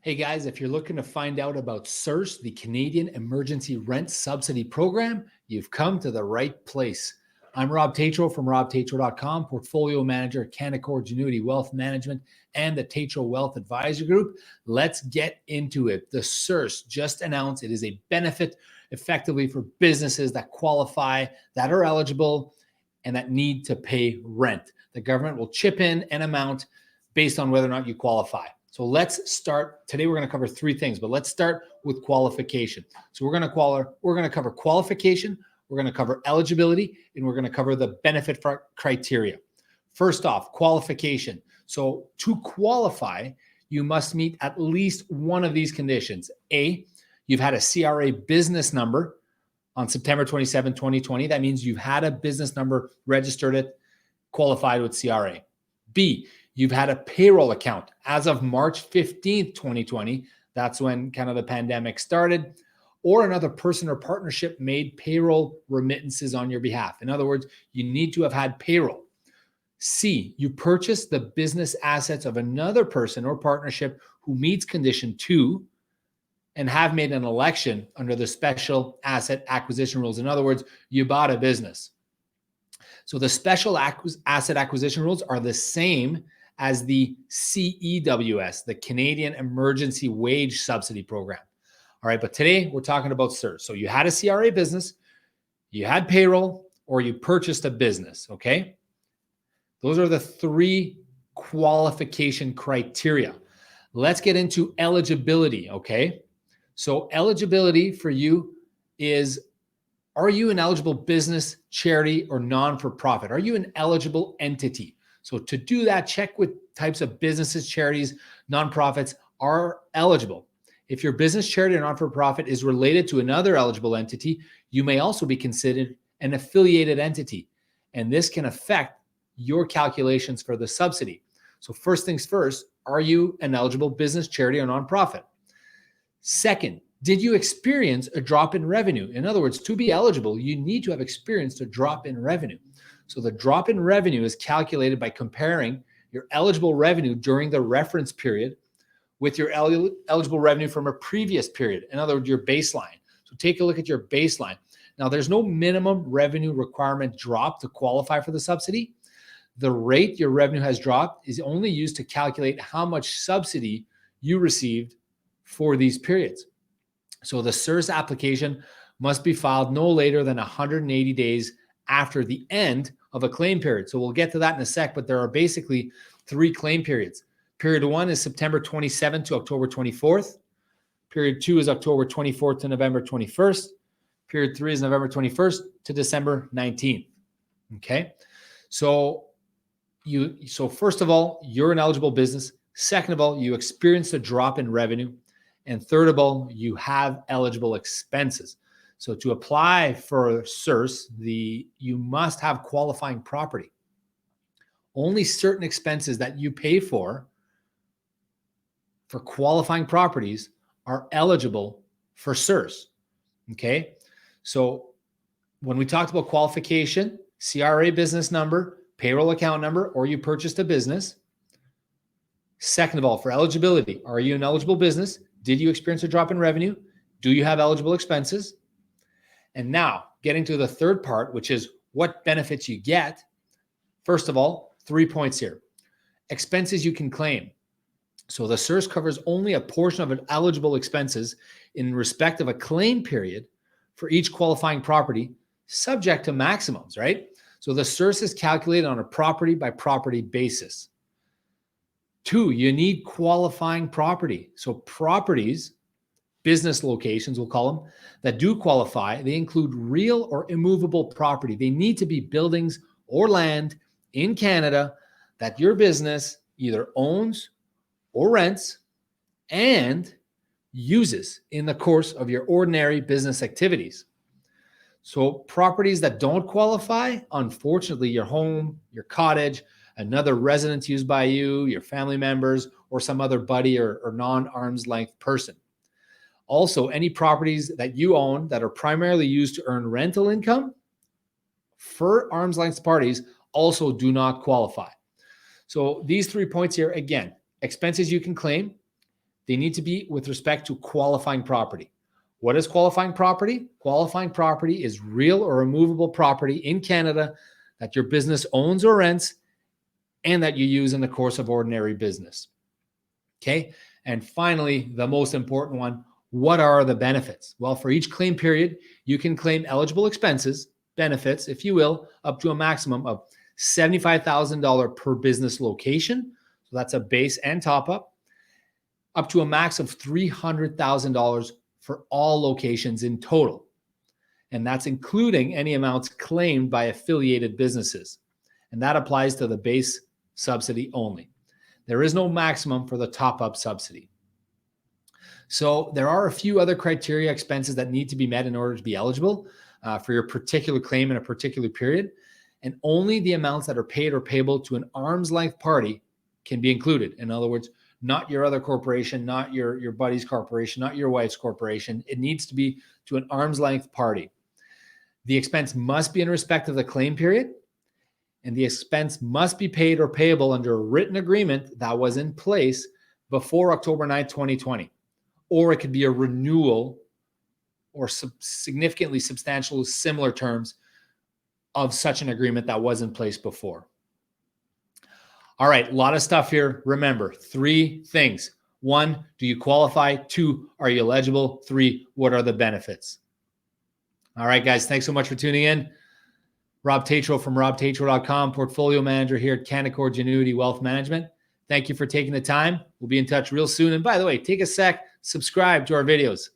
Hey guys, if you're looking to find out about CERS, the Canadian Emergency Rent Subsidy program, you've come to the right place. I'm Rob Tatro from robtatro.com, portfolio manager at Canaccord Genuity Wealth Management and the Tatro Wealth Advisor Group. Let's get into it. The CERS just announced it is a benefit effectively for businesses that qualify, that are eligible, and that need to pay rent. The government will chip in an amount based on whether or not you qualify. So let's start. Today we're going to cover three things, but let's start with qualification. So we're going to cover qualification, we're going to cover eligibility, and we're going to cover the benefit criteria. First off, qualification. So to qualify, you must meet at least one of these conditions. A, you've had a CRA business number on September 27, 2020. That means you've had a business number registered it, qualified with CRA. B, you've had a payroll account as of March 15th, 2020. That's when kind of the pandemic started. Or another person or partnership made payroll remittances on your behalf. In other words, you need to have had payroll. C, you purchased the business assets of another person or partnership who meets condition 2 and have made an election under the special asset acquisition rules. In other words, you bought a business. So the special asset acquisition rules are the same as the CEWS, the Canadian Emergency Wage Subsidy Program. All right, but today we're talking about CERS. So you had a CRA business, you had payroll, or you purchased a business, okay? Those are the three qualification criteria. Let's get into eligibility, okay? So eligibility for you is, are you an eligible business, charity, or non-for-profit? Are you an eligible entity? So to do that, check what types of businesses, charities, nonprofits are eligible. If your business, charity, or non-for-profit is related to another eligible entity, you may also be considered an affiliated entity. And this can affect your calculations for the subsidy. So first things first, are you an eligible business, charity, or nonprofit? Second, did you experience a drop in revenue? In other words, to be eligible, you need to have experienced a drop in revenue. So the drop in revenue is calculated by comparing your eligible revenue during the reference period with your eligible revenue from a previous period. In other words, your baseline. So take a look at your baseline. Now, there's no minimum revenue requirement drop to qualify for the subsidy. The rate your revenue has dropped is only used to calculate how much subsidy you received for these periods. So the CERS application must be filed no later than 180 days after the end of a claim period. So we'll get to that in a sec, but there are basically three claim periods. Period 1 is September 27th to October 24th. Period 2 is October 24th to November 21st. Period 3 is November 21st to December 19th. Okay. So first of all, you're an eligible business. Second of all, you experienced a drop in revenue. And third of all, you have eligible expenses. So to apply for CERS, you must have qualifying property. Only certain expenses that you pay for qualifying properties are eligible for CERS. Okay. So when we talked about qualification, CRA business number, payroll account number, or you purchased a business. Second of all, for eligibility, are you an eligible business? Did you experience a drop in revenue? Do you have eligible expenses? And now getting to the third part, which is what benefits you get. First of all, 3 points here. Expenses you can claim. So the CERS covers only a portion of an eligible expenses in respect of a claim period for each qualifying property, subject to maximums, right? So the CERS is calculated on a property by property basis. 2, you need qualifying property. So properties, business locations, we'll call them, that do qualify, they include real or immovable property. They need to be buildings or land in Canada that your business either owns or rents and uses in the course of your ordinary business activities. So properties that don't qualify, unfortunately, your home, your cottage, another residence used by you, your family members, or some other buddy or non-arm's length person. Also, any properties that you own that are primarily used to earn rental income for arm's length parties also do not qualify. So these 3 points here, again, expenses you can claim, they need to be with respect to qualifying property. What is qualifying property? Qualifying property is real or immovable property in Canada that your business owns or rents and that you use in the course of ordinary business. Okay. And finally, the most important one, what are the benefits? Well, for each claim period, you can claim eligible expenses, benefits, if you will, up to a maximum of $75,000 per business location. So that's a base and top up to a max of $300,000 for all locations in total. And that's including any amounts claimed by affiliated businesses. And that applies to the base subsidy only. There is no maximum for the top-up subsidy. So there are a few other criteria, expenses that need to be met in order to be eligible for your particular claim in a particular period. And only the amounts that are paid or payable to an arm's length party can be included. In other words, not your other corporation, not your buddy's corporation, not your wife's corporation. It needs to be to an arm's length party. The expense must be in respect of the claim period, and the expense must be paid or payable under a written agreement that was in place before October 9th, 2020. Or it could be a renewal or significantly substantial similar terms of such an agreement that was in place before. All right, a lot of stuff here. Remember, 3 things. 1, do you qualify? 2, are you eligible? 3, what are the benefits? All right, guys, thanks so much for tuning in. Rob Tatro from robtatro.com, portfolio manager here at Canaccord Genuity Wealth Management. Thank you for taking the time. We'll be in touch real soon. And by the way, take a sec, subscribe to our videos.